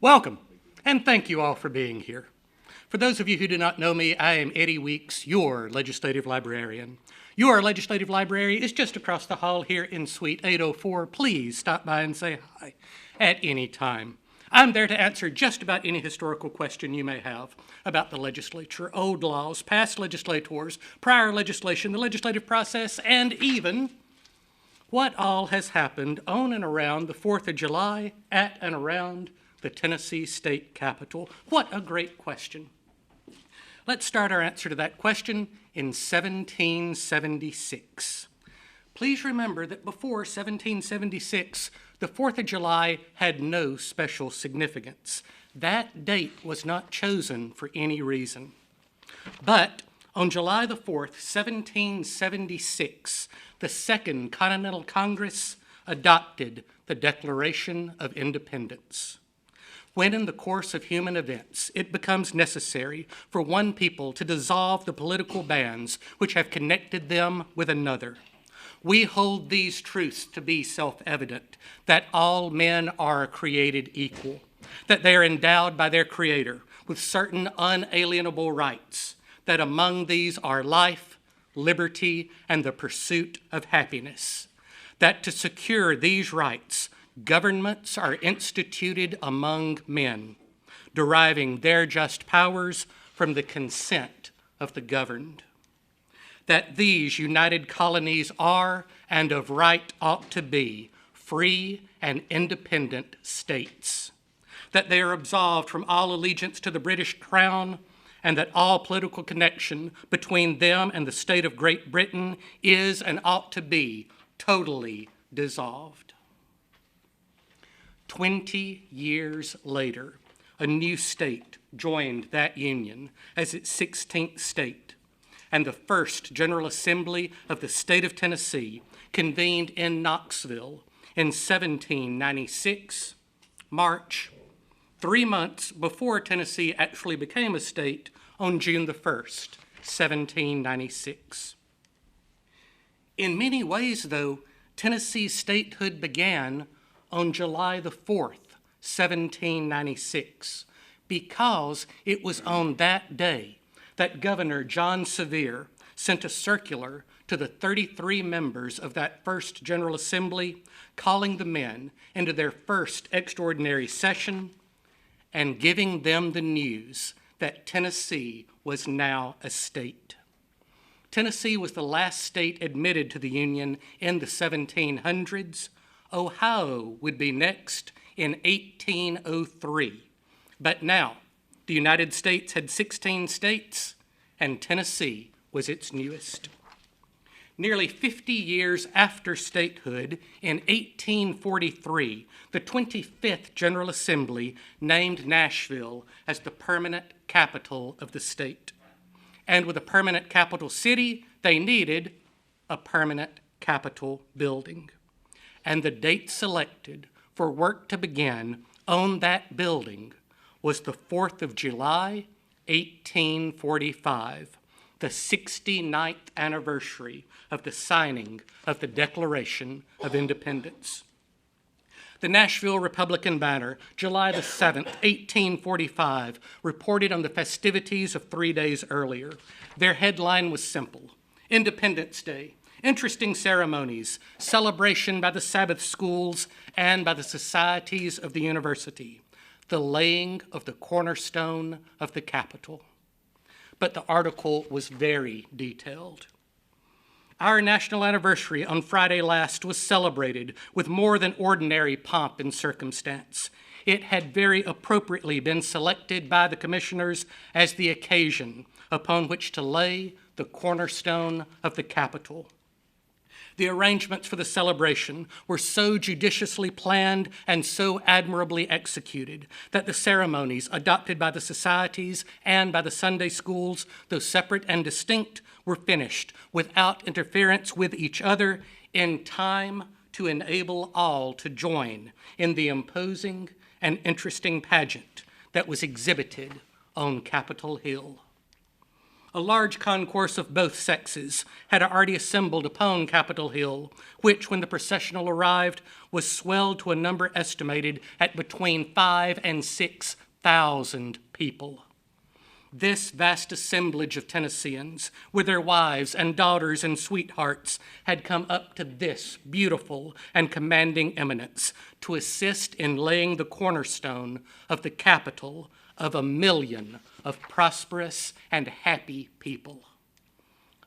Welcome, and thank you all for being here. For those of you who do not know me, I am Eddie Weeks, your legislative librarian. Your legislative library is just across the hall here in Suite 804. Please stop by and say hi at any time. I'm there to answer just about any historical question you may have about the legislature, old laws, past legislators, prior legislation, the legislative process, and even what all has happened on and around the 4th of July at and around the Tennessee state capitol. What a great question. Let's start our answer to that question in 1776. Please remember that before 1776, the 4th of July had no special significance. That date was not chosen for any reason. But on July the 4th, 1776, the Second Continental Congress adopted the Declaration of Independence. When in the course of human events it becomes necessary for one people to dissolve the political bands which have connected them with another, we hold these truths to be self-evident, that all men are created equal, that they are endowed by their Creator with certain unalienable rights, that among these are life, liberty, and the pursuit of happiness, that to secure these rights, governments are instituted among men, deriving their just powers from the consent of the governed. That these united colonies are, and of right ought to be, free and independent states. That they are absolved from all allegiance to the British Crown, and that all political connection between them and the state of Great Britain is and ought to be totally dissolved. 20 years later, a new state joined that union as its 16th state, and the first General Assembly of the state of Tennessee convened in Knoxville in 1796, March, 3 months before Tennessee actually became a state on June the 1st, 1796. In many ways, though, Tennessee's statehood began on July the 4th, 1796, because it was on that day that Governor John Sevier sent a circular to the 33 members of that first General Assembly, calling the men into their first extraordinary session and giving them the news that Tennessee was now a state. Tennessee was the last state admitted to the Union in the 1700s. Ohio would be next in 1803. But now, the United States had 16 states, and Tennessee was its newest. Nearly 50 years after statehood, in 1843, the 25th General Assembly named Nashville as the permanent capital of the state. And with a permanent capital city, they needed a permanent capital building. And the date selected for work to begin on that building was the 4th of July, 1845, the 69th anniversary of the signing of the Declaration of Independence. The Nashville Republican Banner, July the 7th, 1845, reported on the festivities of 3 days earlier. Their headline was simple: Independence Day. Interesting ceremonies, celebration by the Sabbath schools and by the societies of the university, the laying of the cornerstone of the Capitol. But the article was very detailed. Our national anniversary on Friday last was celebrated with more than ordinary pomp and circumstance. It had very appropriately been selected by the commissioners as the occasion upon which to lay the cornerstone of the Capitol. The arrangements for the celebration were so judiciously planned and so admirably executed that the ceremonies adopted by the societies and by the Sunday schools, though separate and distinct, were finished without interference with each other in time to enable all to join in the imposing and interesting pageant that was exhibited on Capitol Hill. A large concourse of both sexes had already assembled upon Capitol Hill, which, when the processional arrived, was swelled to a number estimated at between 5,000 and 6,000 people. This vast assemblage of Tennesseans, with their wives and daughters and sweethearts, had come up to this beautiful and commanding eminence to assist in laying the cornerstone of the capital of 1,000,000 of prosperous and happy people.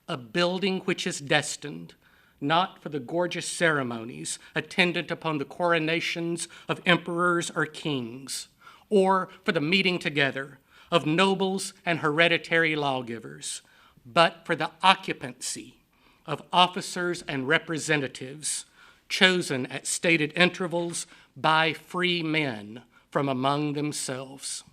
A building which is destined not for the gorgeous ceremonies attendant upon the coronations of emperors or kings, or for the meeting together of nobles and hereditary lawgivers, but for the occupancy of officers and representatives chosen at stated intervals by free men from among themselves.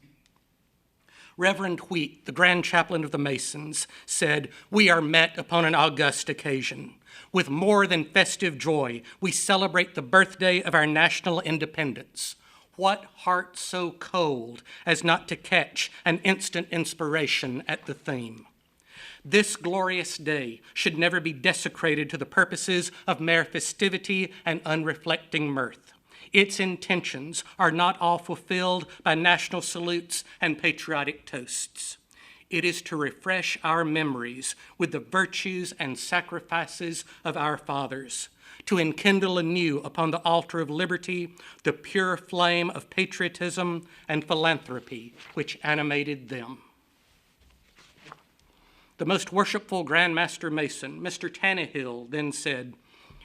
Reverend Wheat, the Grand Chaplain of the Masons, said, "We are met upon an august occasion. With more than festive joy, we celebrate the birthday of our national independence. What heart so cold as not to catch an instant inspiration at the theme? This glorious day should never be desecrated to the purposes of mere festivity and unreflecting mirth. Its intentions are not all fulfilled by national salutes and patriotic toasts. It is to refresh our memories with the virtues and sacrifices of our fathers, to enkindle anew upon the altar of liberty the pure flame of patriotism and philanthropy which animated them." The most worshipful Grand Master Mason, Mr. Tannehill, then said,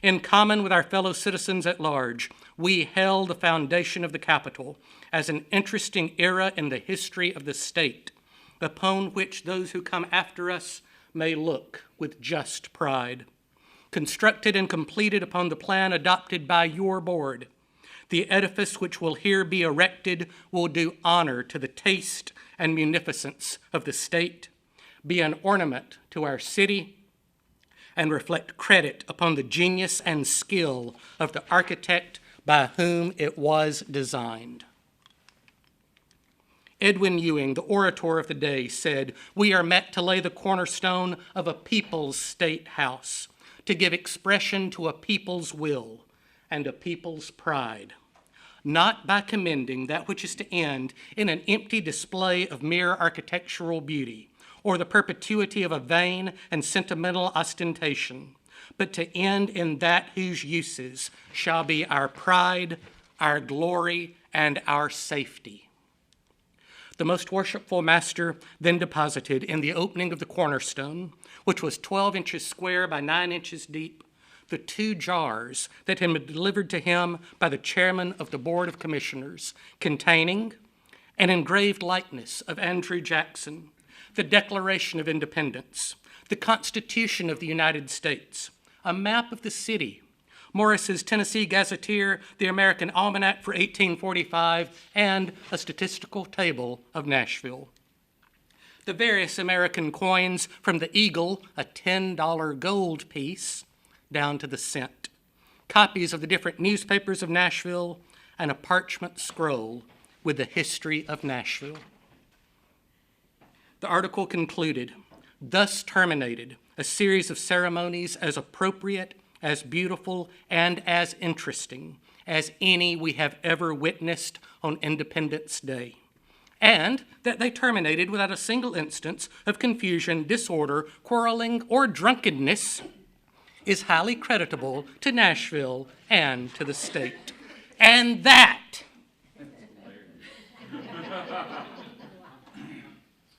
"In common with our fellow citizens at large, we hail the foundation of the Capitol as an interesting era in the history of the state, upon which those who come after us may look with just pride. Constructed and completed upon the plan adopted by your board, the edifice which will here be erected will do honor to the taste and munificence of the state, be an ornament to our city, and reflect credit upon the genius and skill of the architect by whom it was designed." Edwin Ewing, the orator of the day, said, "We are met to lay the cornerstone of a people's state house, to give expression to a people's will and a people's pride, not by commending that which is to end in an empty display of mere architectural beauty, or the perpetuity of a vain and sentimental ostentation, but to end in that whose uses shall be our pride, our glory, and our safety." The most worshipful master then deposited in the opening of the cornerstone, which was 12 inches square by 9 inches deep, the 2 jars that had been delivered to him by the chairman of the Board of Commissioners, containing an engraved likeness of Andrew Jackson, the Declaration of Independence, the Constitution of the United States, a map of the city, Morris's Tennessee Gazetteer, the American Almanac for 1845, and a statistical table of Nashville. The various American coins from the eagle, a $10 gold piece, down to the cent. Copies of the different newspapers of Nashville, and a parchment scroll with the history of Nashville. The article concluded, "Thus terminated a series of ceremonies as appropriate, as beautiful, and as interesting as any we have ever witnessed on Independence Day, and that they terminated without a single instance of confusion, disorder, quarreling, or drunkenness is highly creditable to Nashville and to the state." And that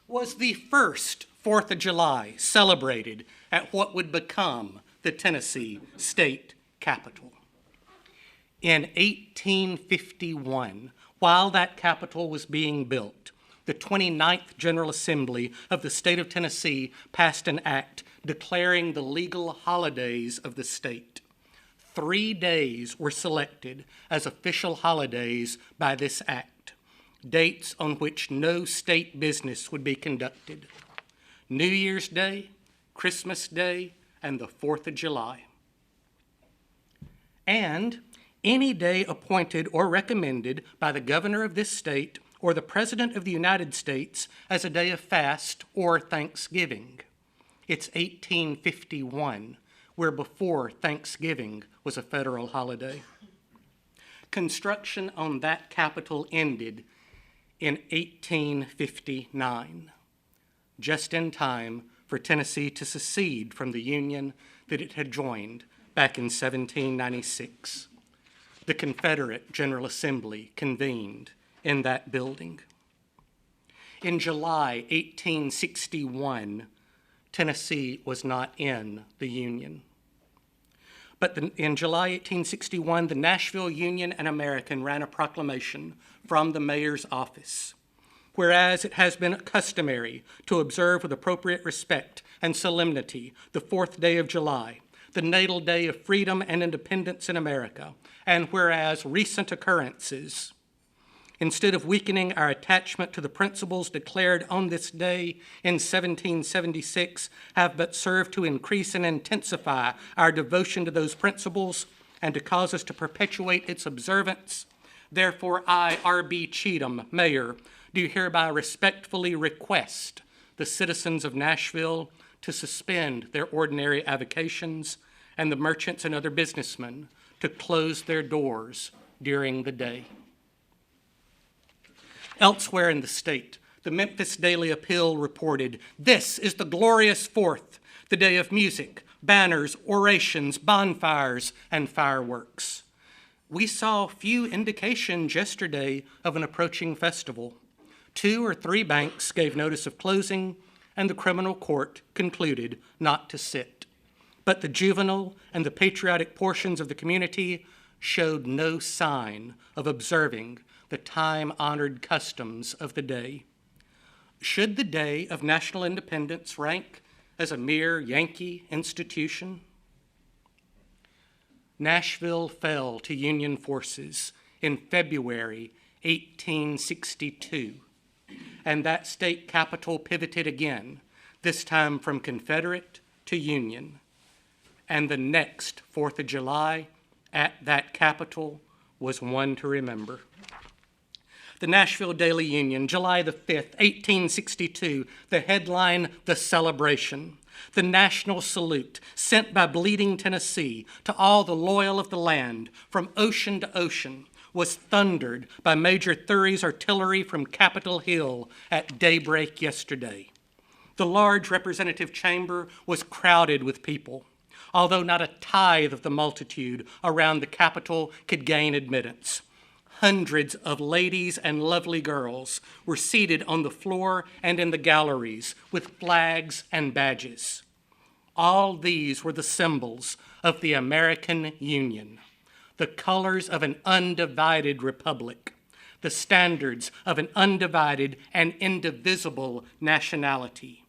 was the first 4th of July celebrated at what would become the Tennessee State Capitol. In 1851, while that Capitol was being built, the 29th General Assembly of the state of Tennessee passed an act declaring the legal holidays of the state. 3 days were selected as official holidays by this act, dates on which no state business would be conducted: New Year's Day, Christmas Day, and the 4th of July. And any day appointed or recommended by the governor of this state or the President of the United States as a day of fast or Thanksgiving. It's 1851, where before Thanksgiving was a federal holiday. Construction on that Capitol ended in 1859, just in time for Tennessee to secede from the Union that it had joined back in 1796. The Confederate General Assembly convened in that building. In July 1861, Tennessee was not in the Union. But in July 1861, the Nashville Union and American ran a proclamation from the mayor's office. Whereas it has been customary to observe with appropriate respect and solemnity the 4th day of July, the natal day of freedom and independence in America, and whereas recent occurrences, instead of weakening our attachment to the principles declared on this day in 1776, have but served to increase and intensify our devotion to those principles and to cause us to perpetuate its observance, therefore I, R.B. Cheatham, Mayor, do hereby respectfully request the citizens of Nashville to suspend their ordinary avocations and the merchants and other businessmen to close their doors during the day. Elsewhere in the state, the Memphis Daily Appeal reported, "This is the glorious 4th, the day of music, banners, orations, bonfires, and fireworks." We saw few indications yesterday of an approaching festival. 2 or 3 banks gave notice of closing, and the criminal court concluded not to sit. But the juvenile and the patriotic portions of the community showed no sign of observing the time-honored customs of the day. Should the Day of National Independence rank as a mere Yankee institution? Nashville fell to Union forces in February 1862, and that state capital pivoted again, this time from Confederate to Union. And the next 4th of July at that capital was one to remember. The Nashville Daily Union, July the 5th, 1862, the headline, "The Celebration." The national salute sent by bleeding Tennessee to all the loyal of the land from ocean to ocean was thundered by Major Thury's artillery from Capitol Hill at daybreak yesterday. The large representative chamber was crowded with people, although not a tithe of the multitude around the Capitol could gain admittance. Hundreds of ladies and lovely girls were seated on the floor and in the galleries with flags and badges. All these were the symbols of the American Union, the colors of an undivided republic, the standards of an undivided and indivisible nationality.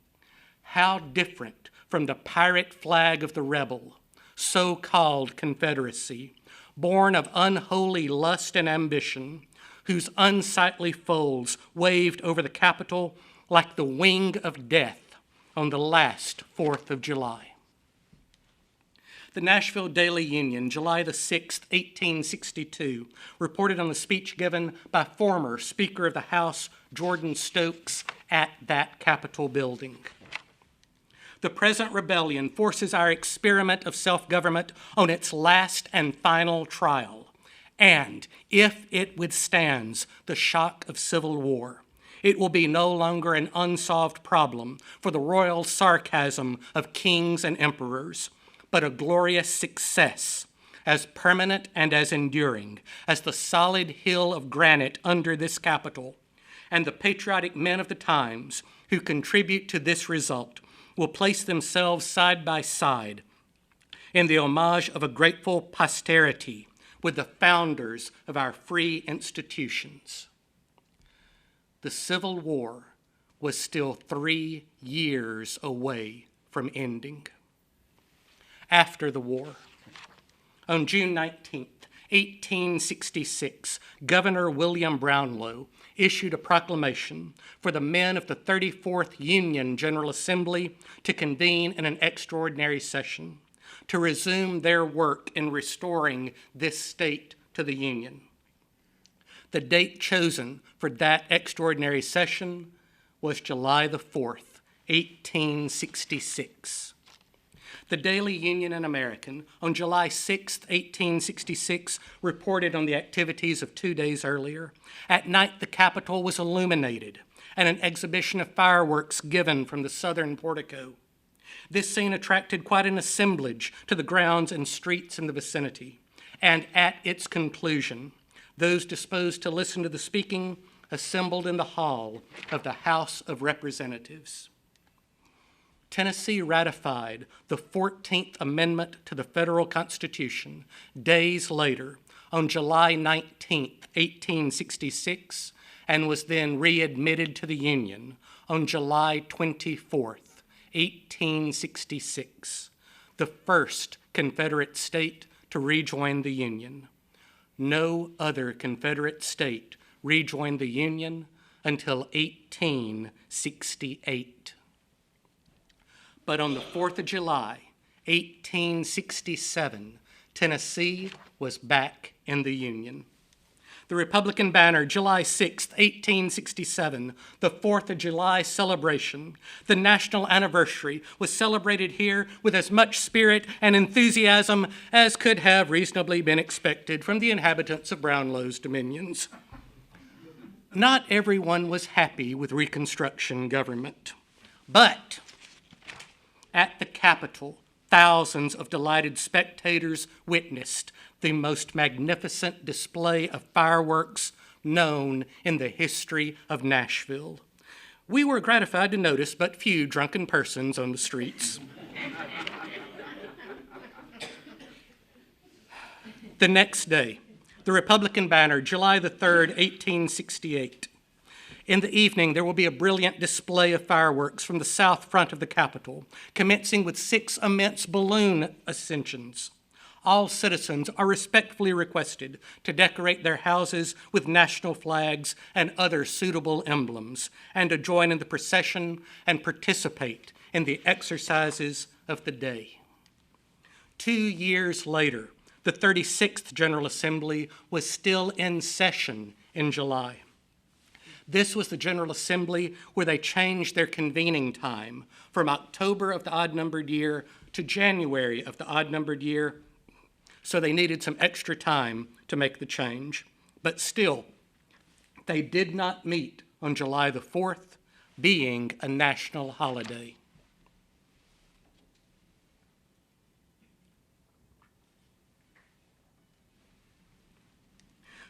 How different from the pirate flag of the rebel, so-called Confederacy, born of unholy lust and ambition, whose unsightly folds waved over the Capitol like the wing of death on the last 4th of July. The Nashville Daily Union, July the 6th, 1862, reported on the speech given by former Speaker of the House Jordan Stokes at that Capitol building. The present rebellion forces our experiment of self-government on its last and final trial. And if it withstands the shock of civil war, it will be no longer an unsolved problem for the royal sarcasm of kings and emperors, but a glorious success, as permanent and as enduring as the solid hill of granite under this Capitol. And the patriotic men of the times who contribute to this result will place themselves side by side in the homage of a grateful posterity with the founders of our free institutions. The Civil War was still 3 years away from ending. After the war, on June 19th, 1866, Governor William Brownlow issued a proclamation for the men of the 34th Union General Assembly to convene in an extraordinary session to resume their work in restoring this state to the Union. The date chosen for that extraordinary session was July the 4th, 1866. The Daily Union and American on July 6, 1866, reported on the activities of 2 days earlier. At night, the Capitol was illuminated and an exhibition of fireworks given from the southern portico. This scene attracted quite an assemblage to the grounds and streets in the vicinity. And at its conclusion, those disposed to listen to the speaking assembled in the hall of the House of Representatives. Tennessee ratified the 14th Amendment to the federal Constitution days later on July 19, 1866, and was then readmitted to the Union on July 24, 1866, the first Confederate state to rejoin the Union. No other Confederate state rejoined the Union until 1868. But on the 4th of July, 1867, Tennessee was back in the Union. The Republican banner, July 6, 1867, the 4th of July celebration, the national anniversary, was celebrated here with as much spirit and enthusiasm as could have reasonably been expected from the inhabitants of Brownlow's dominions. Not everyone was happy with Reconstruction government, but at the Capitol, thousands of delighted spectators witnessed the most magnificent display of fireworks known in the history of Nashville. We were gratified to notice but few drunken persons on the streets. The next day, the Republican banner, July the 3rd, 1868. In the evening, there will be a brilliant display of fireworks from the south front of the Capitol, commencing with 6 immense balloon ascensions. All citizens are respectfully requested to decorate their houses with national flags and other suitable emblems, and to join in the procession and participate in the exercises of the day. 2 years later, the 36th General Assembly was still in session in July. This was the General Assembly where they changed their convening time from October of the odd-numbered year to January of the odd-numbered year, so they needed some extra time to make the change. But still, they did not meet on July the 4th, being a national holiday.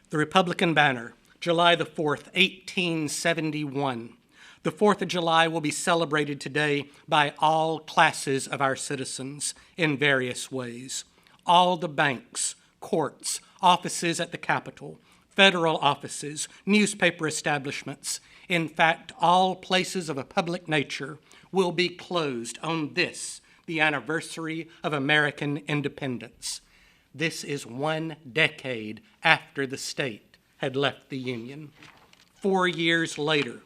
The Republican banner, July the 4th, 1871. The 4th of July will be celebrated today by all classes of our citizens in various ways. All the banks, courts, offices at the Capitol, federal offices, newspaper establishments, in fact, all places of a public nature will be closed on this, the anniversary of American independence. This is 1 decade after the state had left the Union. 4 years later,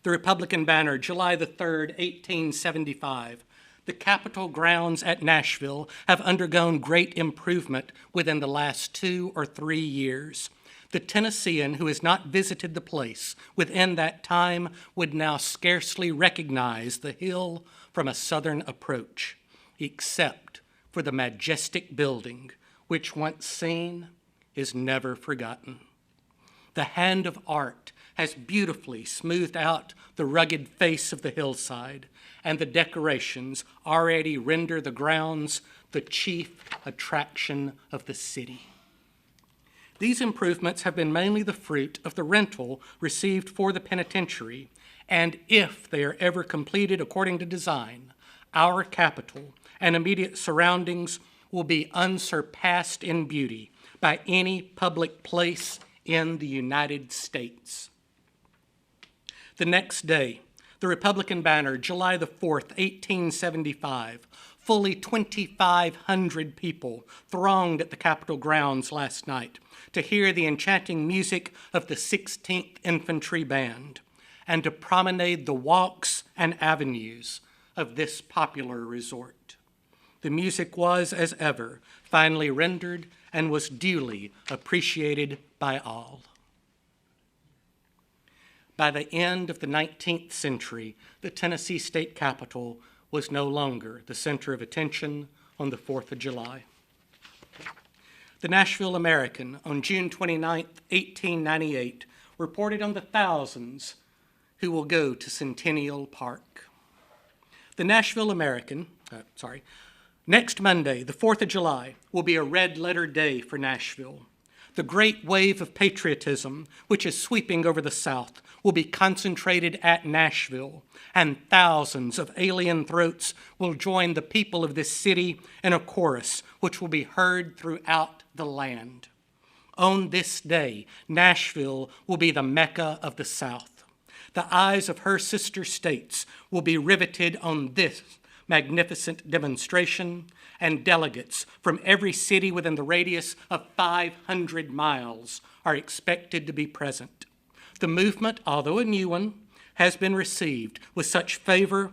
the Republican banner, July the 3rd, 1875. The Capitol grounds at Nashville have undergone great improvement within the last 2 or 3 years. The Tennessean who has not visited the place within that time would now scarcely recognize the hill from a southern approach, except for the majestic building, which once seen is never forgotten. The hand of art has beautifully smoothed out the rugged face of the hillside, and the decorations already render the grounds the chief attraction of the city. These improvements have been mainly the fruit of the rental received for the penitentiary, and if they are ever completed according to design, our Capitol and immediate surroundings will be unsurpassed in beauty by any public place in the United States. The next day, the Republican banner, July the 4th, 1875, fully 2,500 people thronged at the Capitol grounds last night to hear the enchanting music of the 16th Infantry Band and to promenade the walks and avenues of this popular resort. The music was, as ever, finely rendered and was duly appreciated by all. By the end of the 19th century, the Tennessee state capitol was no longer the center of attention on the 4th of July. The Nashville American on June 29, 1898, reported on the thousands who will go to Centennial Park. The Nashville American, next Monday, the 4th of July, will be a red-letter day for Nashville. The great wave of patriotism, which is sweeping over the South, will be concentrated at Nashville, and thousands of alien throats will join the people of this city in a chorus which will be heard throughout the land. On this day, Nashville will be the Mecca of the South. The eyes of her sister states will be riveted on this magnificent demonstration, and delegates from every city within the radius of 500 miles are expected to be present. The movement, although a new one, has been received with such favor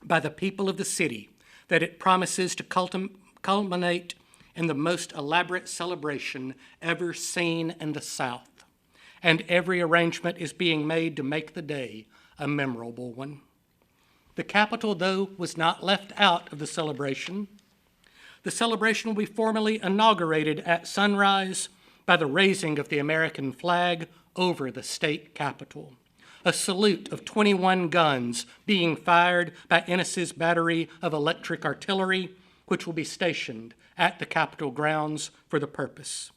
by the people of the city that it promises to culminate in the most elaborate celebration ever seen in the South, and every arrangement is being made to make the day a memorable one. The Capitol, though, was not left out of the celebration. The celebration will be formally inaugurated at sunrise by the raising of the American flag over the state capitol. A salute of 21 guns being fired by Ennis's battery of electric artillery, which will be stationed at the Capitol grounds for the purpose.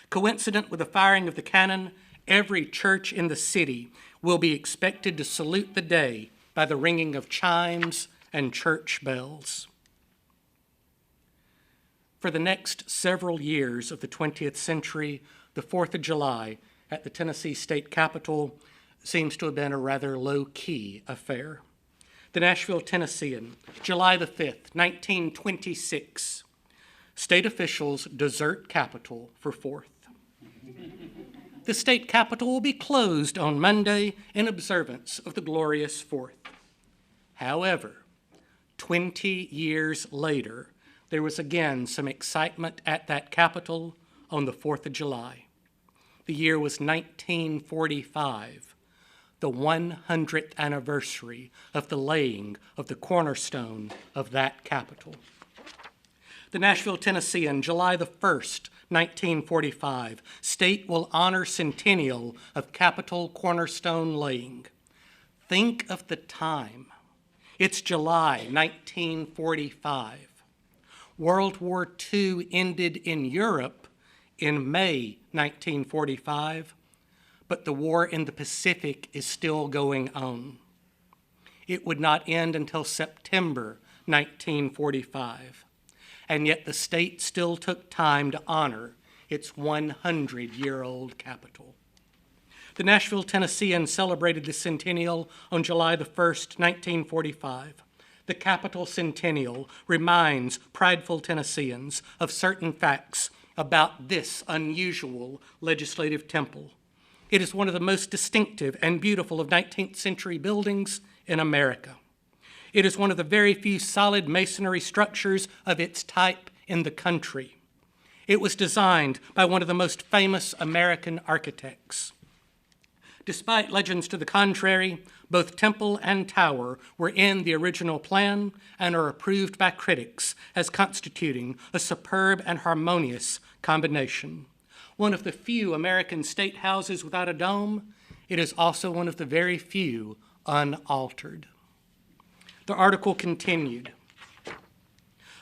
Coincident with the firing of the cannon, every church in the city will be expected to salute the day by the ringing of chimes and church bells. For the next several years of the 20th century, the 4th of July at the Tennessee State Capitol seems to have been a rather low-key affair. The Nashville Tennessean, July the 5th, 1926. State officials desert Capitol for 4th. The state capitol will be closed on Monday in observance of the glorious 4th. However, 20 years later, there was again some excitement at that capitol on the 4th of July. The year was 1945, the 100th anniversary of the laying of the cornerstone of that capitol. The Nashville Tennessean, July the 1st, 1945, state will honor centennial of Capitol cornerstone laying. Think of the time. It's July 1945. World War II ended in Europe in May 1945, but the war in the Pacific is still going on. It would not end until September 1945. And yet the state still took time to honor its 100-year-old capitol. The Nashville Tennessean celebrated the centennial on July the 1st, 1945. The Capitol Centennial reminds prideful Tennesseans of certain facts about this unusual legislative temple. It is one of the most distinctive and beautiful of 19th century buildings in America. It is one of the very few solid masonry structures of its type in the country. It was designed by one of the most famous American architects. Despite legends to the contrary, both temple and tower were in the original plan and are approved by critics as constituting a superb and harmonious combination. One of the few American state houses without a dome, it is also one of the very few unaltered. The article continued.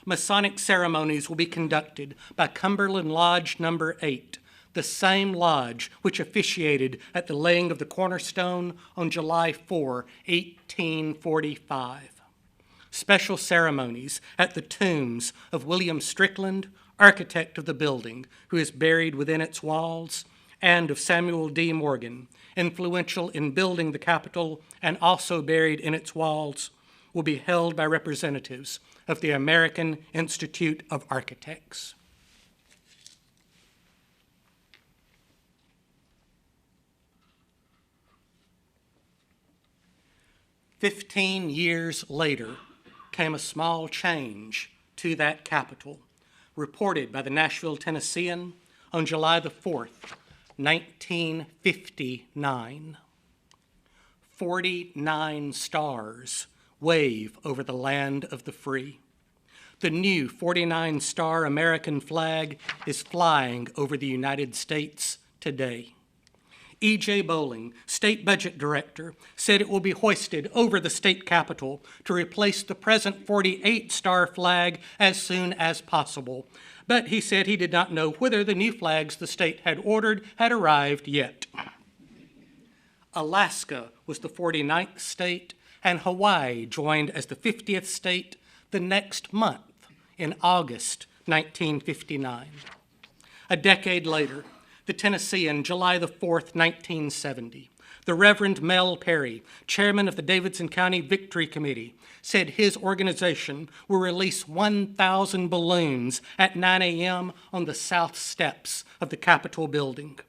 Masonic ceremonies will be conducted by Cumberland Lodge No. 8, the same lodge which officiated at the laying of the cornerstone on July 4, 1845. Special ceremonies at the tombs of William Strickland, architect of the building, who is buried within its walls, and of Samuel D. Morgan, influential in building the Capitol and also buried in its walls, will be held by representatives of the American Institute of Architects. "15 years later came a small change to that Capitol, reported by the Nashville Tennessean on July the 4th, 1959. 49 stars wave over the land of the free. The new 49-star American flag is flying over the United States today. E.J. Bowling, State Budget Director, said it will be hoisted over the state capitol to replace the present 48-star flag as soon as possible. But he said he did not know whether the new flags the state had ordered had arrived yet. Alaska was the 49th state, and Hawaii joined as the 50th state the next month in August 1959. A decade later, the Tennessean, July the 4th, 1970, the Reverend Mel Perry, chairman of the Davidson County Victory Committee, said his organization will release 1,000 balloons at 9 a.m. on the south steps of the Capitol building.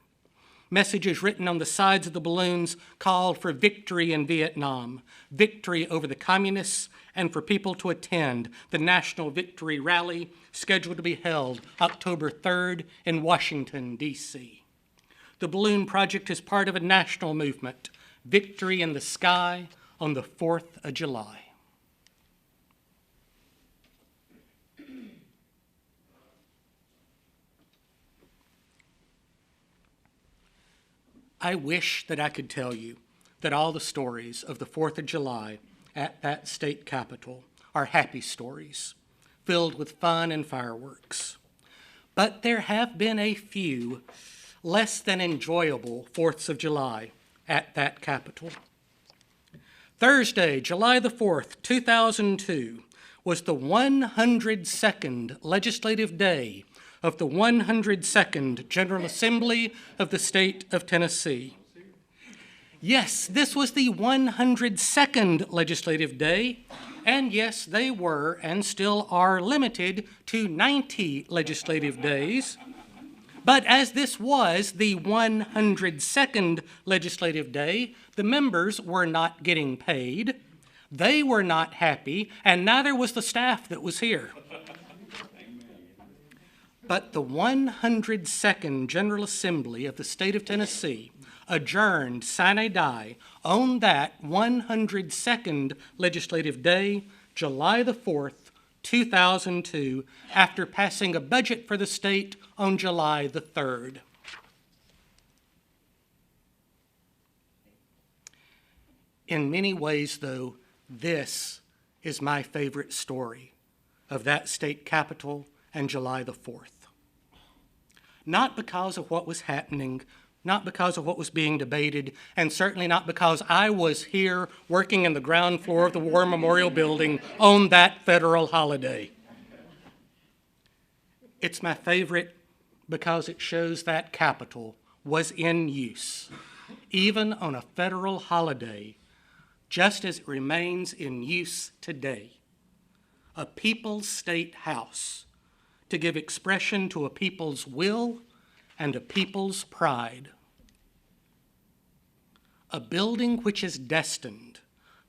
Messages written on the sides of the balloons called for victory in Vietnam, victory over the communists, and for people to attend the National Victory Rally scheduled to be held October 3rd in Washington, D.C. The balloon project is part of a national movement, Victory in the Sky on the 4th of July. I wish that I could tell you that all the stories of the 4th of July at that state capitol are happy stories, filled with fun and fireworks. But there have been a few less than enjoyable 4ths of July at that capitol. Thursday, July the 4th, 2002, was the 102nd legislative day of the 102nd General Assembly of the state of Tennessee. Yes, this was the 102nd legislative day, and yes, they were and still are limited to 90 legislative days. But as this was the 102nd legislative day, the members were not getting paid, they were not happy, and neither was the staff that was here. But the 102nd General Assembly of the state of Tennessee adjourned sine die on that 102nd legislative day, July the 4th, 2002, after passing a budget for the state on July the 3rd. In many ways, though, this is my favorite story of that state capitol and July the 4th. Not because of what was happening, not because of what was being debated, and certainly not because I was here working in the ground floor of the War Memorial Building on that federal holiday. It's my favorite because it shows that Capitol was in use, even on a federal holiday, just as it remains in use today. A people's state house to give expression to a people's will and a people's pride. A building which is destined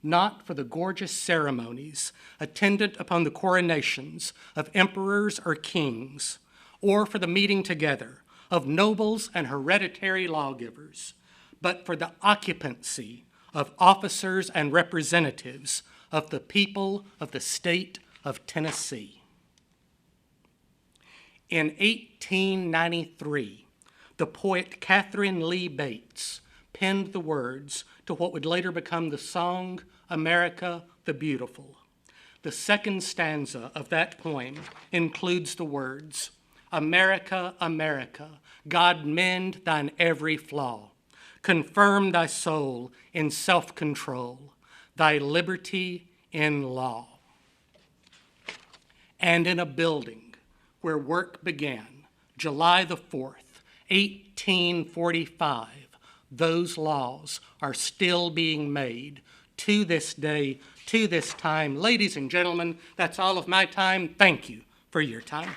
not for the gorgeous ceremonies attendant upon the coronations of emperors or kings, or for the meeting together of nobles and hereditary lawgivers, but for the occupancy of officers and representatives of the people of the state of Tennessee. In 1893, the poet Catherine Lee Bates penned the words to what would later become the song, America the Beautiful. The second stanza of that poem includes the words, America, America, God mend thine every flaw. Confirm thy soul in self-control, thy liberty in law. And in a building where work began, July the 4th, 1845, those laws are still being made to this day, to this time. Ladies and gentlemen, that's all of my time. Thank you for your time.